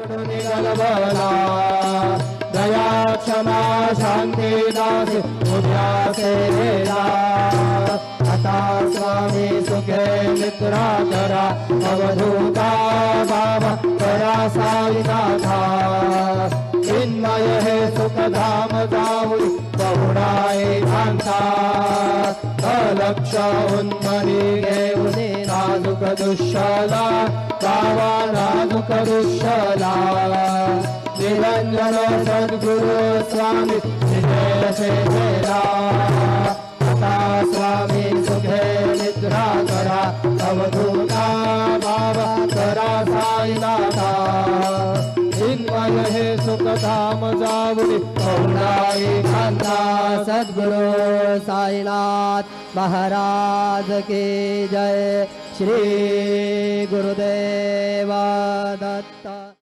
गलबला दया क्षमा शांती दास उद्यासे आता स्वामी सुखे मित्रा करा अवधूता बाबा करा साईनाथा चिन्मय हे सुखधाम जाऊन बहुडाई भांता अलक्ष उन्मनी घेऊन नाजुक दुःशला बाबा नाजुक दुःशला निरंजन सद्गुरु स्वामी निजय सेवेला स्वामी सुखे निद्रा करा अवधूता बाबा करा साईनाथा चिन्मय हे सुखधाम जाऊन बहुडाई भांता सद्गुरु साईनाथ महाराज की जय। श्री गुरुदेव दत्त।